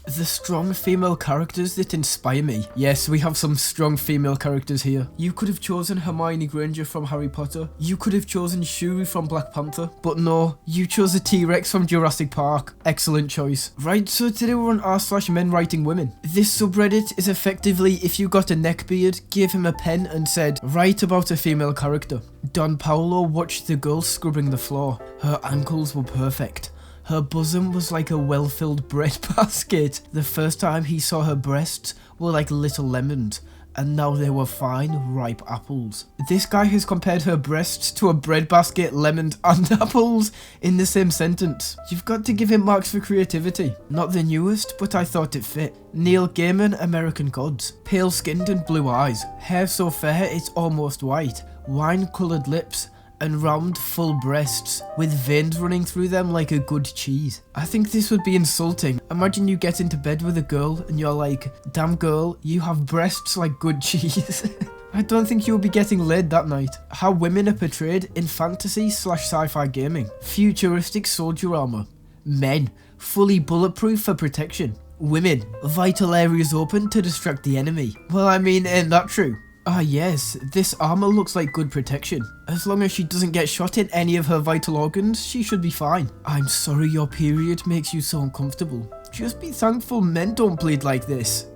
The strong female characters that inspire me. Yes, we have some strong female characters here. You could have chosen Hermione Granger from Harry Potter. You could have chosen Shuri from Black Panther. But no, you chose a T-Rex from Jurassic Park. Excellent choice. Right, so today we're on r/MenWritingWomen. This subreddit is effectively if you got a neckbeard, gave him a pen and said, write about a female character. Don Paolo watched the girl scrubbing the floor. Her ankles were perfect. Her bosom was like a well-filled bread basket. The first time he saw her breasts were like little lemons, and now they were fine, ripe apples. This guy has compared her breasts to a bread basket, lemons and apples in the same sentence. You've got to give him marks for creativity. Not the newest, but I thought it fit. Neil Gaiman, American Gods. Pale-skinned and blue eyes. Hair so fair it's almost white. Wine-coloured lips. And round, full breasts, with veins running through them like a good cheese. I think this would be insulting. Imagine you get into bed with a girl and you're like, damn girl, you have breasts like good cheese. I don't think you'll be getting laid that night. How women are portrayed in fantasy/sci-fi gaming. Futuristic soldier armor. Men, fully bulletproof for protection. Women, vital areas open to distract the enemy. Well, I mean, ain't that true? Ah yes, this armor looks like good protection. As long as she doesn't get shot in any of her vital organs, she should be fine. I'm sorry your period makes you so uncomfortable. Just be thankful men don't bleed like this.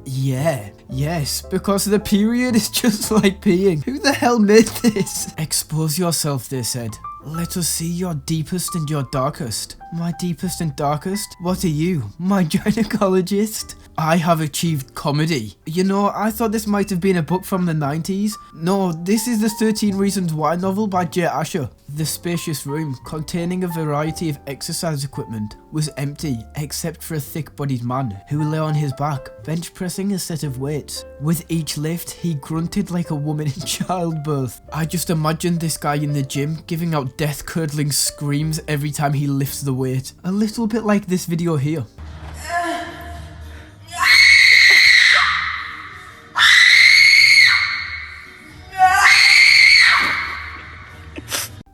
Yeah. Yes, because the period is just like peeing. Who the hell made this? Expose yourself, they said. Let us see your deepest and your darkest. My deepest and darkest? What are you, my gynecologist? I have achieved comedy. You know, I thought this might have been a book from the 90s. No, this is the 13 Reasons Why novel by Jay Asher. The spacious room, containing a variety of exercise equipment, was empty except for a thick-bodied man who lay on his back, bench pressing a set of weights. With each lift, he grunted like a woman in childbirth. I just imagined this guy in the gym giving out death-curdling screams every time he lifts the weight. A little bit like this video here.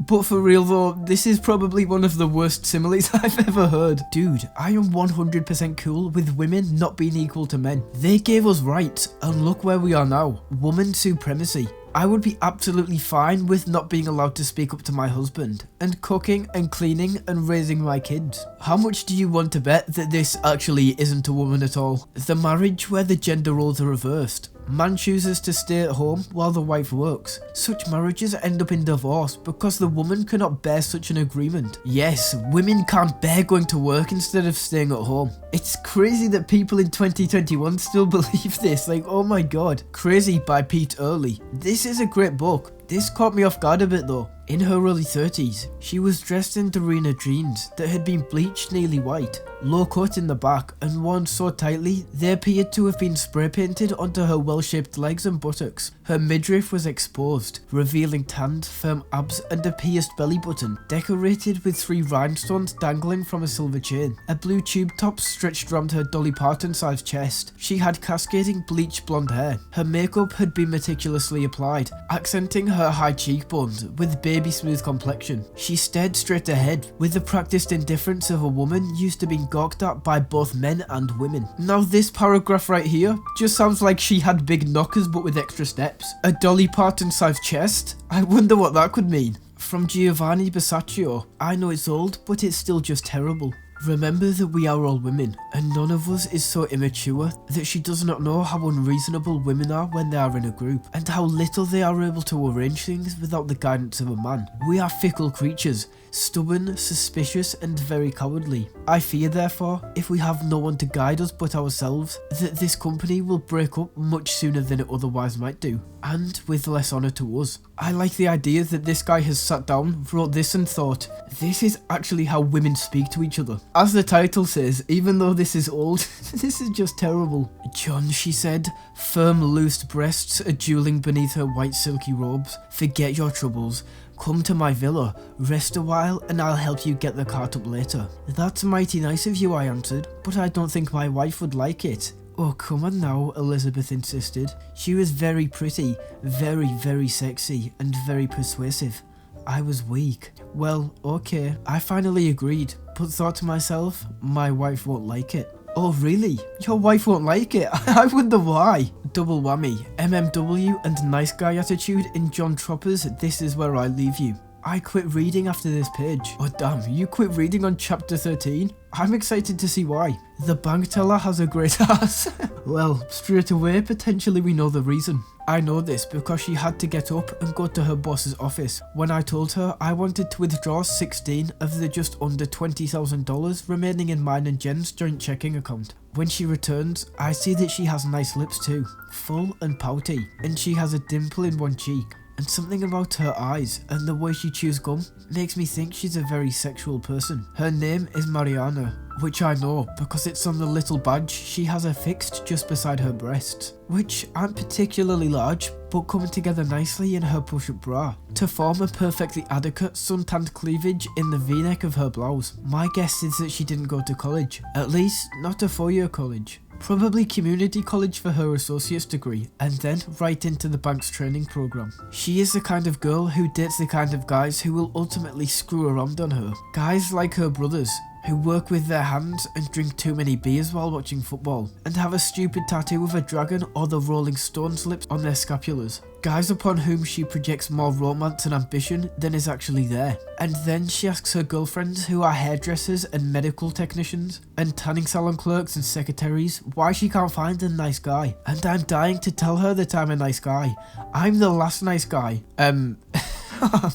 But for real though, this is probably one of the worst similes I've ever heard. Dude, I am 100% cool with women not being equal to men. They gave us rights, and look where we are now. Woman supremacy. I would be absolutely fine with not being allowed to speak up to my husband, and cooking and cleaning and raising my kids. How much do you want to bet that this actually isn't a woman at all? The marriage where the gender roles are reversed. Man chooses to stay at home while the wife works. Such marriages end up in divorce because the woman cannot bear such an agreement. Yes, women can't bear going to work instead of staying at home. It's crazy that people in 2021 still believe this, like oh my god. Crazy by Pete Early. This is a great book. This caught me off guard a bit though. In her early 30s, she was dressed in Dorina jeans that had been bleached nearly white, low cut in the back and worn so tightly they appeared to have been spray painted onto her well-shaped legs and buttocks. Her midriff was exposed, revealing tanned, firm abs and a pierced belly button, decorated with 3 rhinestones dangling from a silver chain. A blue tube top stretched around her Dolly Parton-sized chest. She had cascading bleached blonde hair. Her makeup had been meticulously applied, accenting her high cheekbones with baby smooth complexion. She stared straight ahead with the practiced indifference of a woman used to being gawked at by both men and women. Now this paragraph right here just sounds like she had big knockers but with extra steps. A Dolly Parton sized chest? I wonder what that could mean. From Giovanni Boccaccio. I know it's old, but it's still just terrible. Remember that we are all women, and none of us is so immature that she does not know how unreasonable women are when they are in a group, and how little they are able to arrange things without the guidance of a man. We are fickle creatures, stubborn, suspicious, and very cowardly. I fear, therefore, if we have no one to guide us but ourselves, that this company will break up much sooner than it otherwise might do, and with less honour to us. I like the idea that this guy has sat down, wrote this and thought, this is actually how women speak to each other. As the title says, even though this is old, this is just terrible. John, she said, firm loose breasts a dueling beneath her white silky robes. Forget your troubles. Come to my villa, rest a while, and I'll help you get the cart up later. That's mighty nice of you, I answered, but I don't think my wife would like it. Oh, come on now, Elizabeth insisted. She was very pretty, very sexy, and very persuasive. I was weak. Well, okay, I finally agreed, but thought to myself, my wife won't like it. Oh really? Your wife won't like it. I wonder why. Double whammy. MMW and nice guy attitude in John Tropper's This Is Where I Leave You. I quit reading after this page. Oh damn, you quit reading on chapter 13? I'm excited to see why. The bank teller has a great ass. Well, straight away, potentially we know the reason. I know this because she had to get up and go to her boss's office when I told her I wanted to withdraw 16 of the just under $20,000 remaining in mine and Jen's joint checking account. When she returns, I see that she has nice lips too, full and pouty, and she has a dimple in one cheek. And something about her eyes and the way she chews gum makes me think she's a very sexual person. Her name is Mariana, which I know because it's on the little badge she has affixed just beside her breasts, which aren't particularly large but coming together nicely in her push-up bra to form a perfectly adequate suntanned cleavage in the v-neck of her blouse. My guess is that she didn't go to college, at least not a 4-year college. Probably community college for her associate's degree, and then right into the bank's training program. She is the kind of girl who dates the kind of guys who will ultimately screw around on her. Guys like her brothers, who work with their hands and drink too many beers while watching football, and have a stupid tattoo of a dragon or the Rolling Stones lips on their scapulars. Guys upon whom she projects more romance and ambition than is actually there. And then she asks her girlfriends who are hairdressers and medical technicians and tanning salon clerks and secretaries why she can't find a nice guy. And I'm dying to tell her that I'm a nice guy. I'm the last nice guy.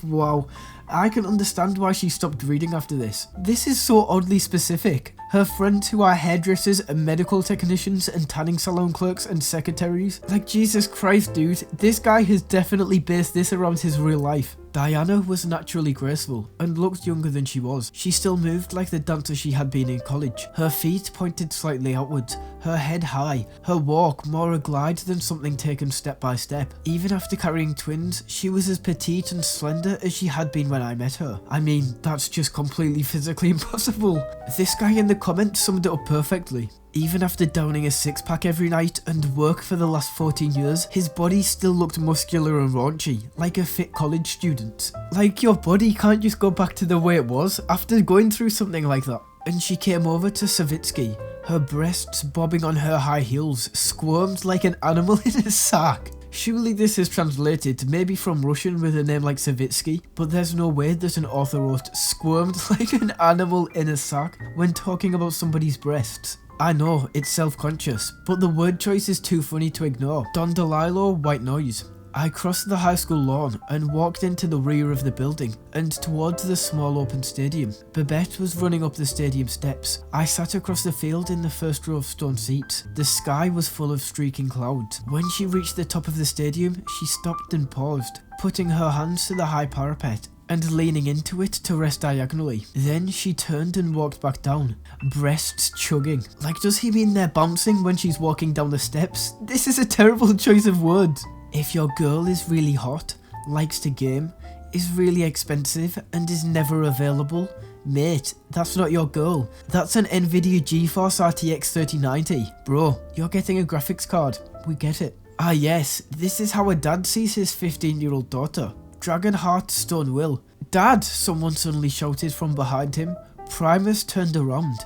Wow. I can understand why she stopped reading after this. This is so oddly specific. Her friends who are hairdressers and medical technicians and tanning salon clerks and secretaries. Like, Jesus Christ, dude, this guy has definitely based this around his real life. Diana was naturally graceful and looked younger than she was. She still moved like the dancer she had been in college. Her feet pointed slightly outwards, her head high, her walk more a glide than something taken step by step. Even after carrying twins, she was as petite and slender as she had been when I met her. I mean, that's just completely physically impossible. This guy in the comments summed it up perfectly. Even after downing a six-pack every night and work for the last 14 years, his body still looked muscular and raunchy, like a fit college student. Like, your body can't just go back to the way it was after going through something like that. And she came over to Savitsky, her breasts bobbing on her high heels, squirmed like an animal in a sack. Surely this is translated, maybe from Russian with a name like Savitsky, but there's no way that an author wrote squirmed like an animal in a sack when talking about somebody's breasts. I know, it's self-conscious, but the word choice is too funny to ignore. Don DeLillo, white noise. I crossed the high school lawn and walked into the rear of the building and towards the small open stadium. Babette was running up the stadium steps. I sat across the field in the first row of stone seats. The sky was full of streaking clouds. When she reached the top of the stadium, she stopped and paused, putting her hands to the high parapet and leaning into it to rest diagonally. Then she turned and walked back down, breasts chugging. Like, does he mean they're bouncing when she's walking down the steps? This is a terrible choice of words. If your girl is really hot, likes to game, is really expensive and is never available, mate, that's not your girl. That's an Nvidia GeForce RTX 3090. Bro, you're getting a graphics card. We get it. Ah yes, this is how a dad sees his 15-year-old daughter. Dragonheart Stone Will. Dad, someone suddenly shouted from behind him. Primus turned around.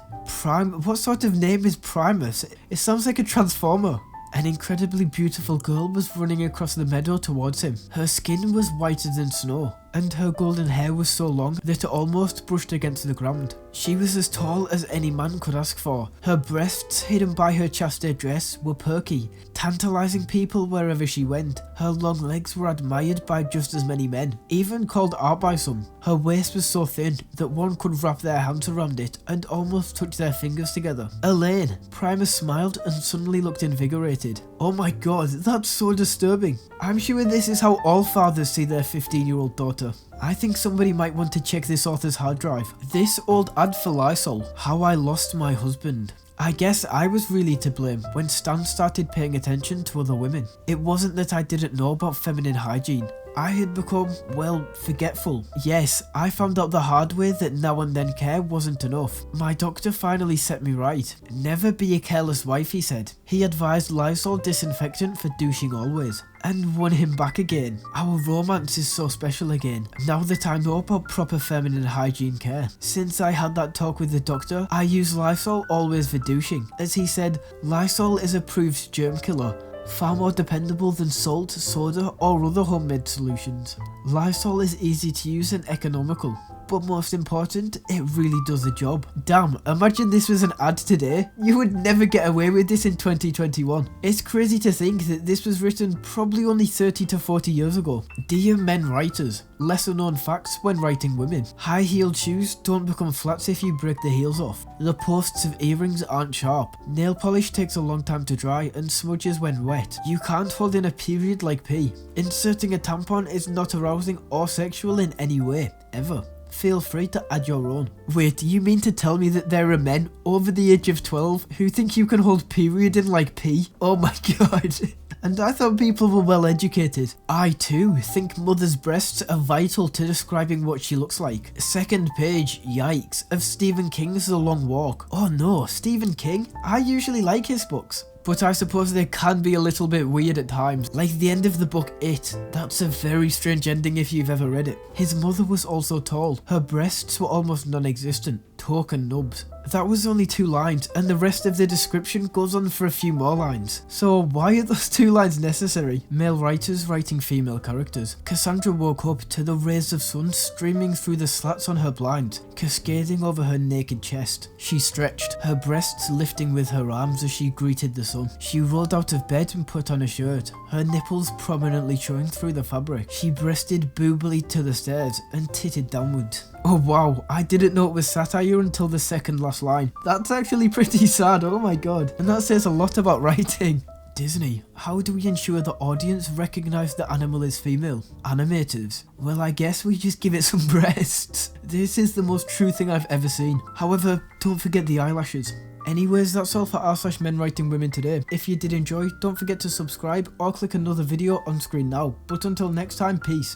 What sort of name is Primus? It sounds like a transformer. An incredibly beautiful girl was running across the meadow towards him. Her skin was whiter than snow, and her golden hair was so long that it almost brushed against the ground. She was as tall as any man could ask for. Her breasts, hidden by her chaste dress, were perky, tantalizing people wherever she went. Her long legs were admired by just as many men, even called art by some. Her waist was so thin that one could wrap their hands around it and almost touch their fingers together. Elaine! Primus smiled and suddenly looked invigorated. Oh my god, that's so disturbing. I'm sure this is how all fathers see their 15-year-old daughter. I think somebody might want to check this author's hard drive. This old ad for Lysol. How I lost my husband. I guess I was really to blame when Stan started paying attention to other women. It wasn't that I didn't know about feminine hygiene. I had become, well, forgetful. Yes, I found out the hard way that now and then care wasn't enough. My doctor finally set me right. Never be a careless wife, he said. He advised Lysol disinfectant for douching always, and won him back again. Our romance is so special again, now that I know about proper feminine hygiene care. Since I had that talk with the doctor, I use Lysol always for douching. As he said, Lysol is a proved germ killer, far more dependable than salt, soda or other homemade solutions. Lysol is easy to use and economical, but most important, it really does the job. Damn, imagine this was an ad today. You would never get away with this in 2021. It's crazy to think that this was written probably only 30 to 40 years ago. Dear men writers, lesser known facts when writing women. High-heeled shoes don't become flats if you break the heels off. The posts of earrings aren't sharp. Nail polish takes a long time to dry and smudges when wet. You can't hold in a period like pee. Inserting a tampon is not arousing or sexual in any way, ever. Feel free to add your own. Wait, you mean to tell me that there are men over the age of 12 who think you can hold period in like pee? Oh my god. And I thought people were well educated. I too think mother's breasts are vital to describing what she looks like. Second page, yikes, of Stephen King's The Long Walk. Oh no, Stephen King? I usually like his books, but I suppose they can be a little bit weird at times. Like the end of the book It. That's a very strange ending if you've ever read it. His mother was also tall. Her breasts were almost non-existent. Token nubs. That was only 2 lines, and the rest of the description goes on for a few more lines. So why are those 2 lines necessary? Male writers writing female characters. Cassandra woke up to the rays of sun streaming through the slats on her blind, cascading over her naked chest. She stretched, her breasts lifting with her arms as she greeted the sun. She rolled out of bed and put on a shirt, her nipples prominently showing through the fabric. She breasted boobily to the stairs and titted downward. Oh wow, I didn't know it was satire until the second last line. That's actually pretty sad, oh my god. And that says a lot about writing. Disney, how do we ensure the audience recognise the animal is female? Animators? Well, I guess we just give it some breasts. This is the most true thing I've ever seen. However, don't forget the eyelashes. Anyways, that's all for r/MenWritingWomen today. If you did enjoy, don't forget to subscribe or click another video on screen now. But until next time, peace.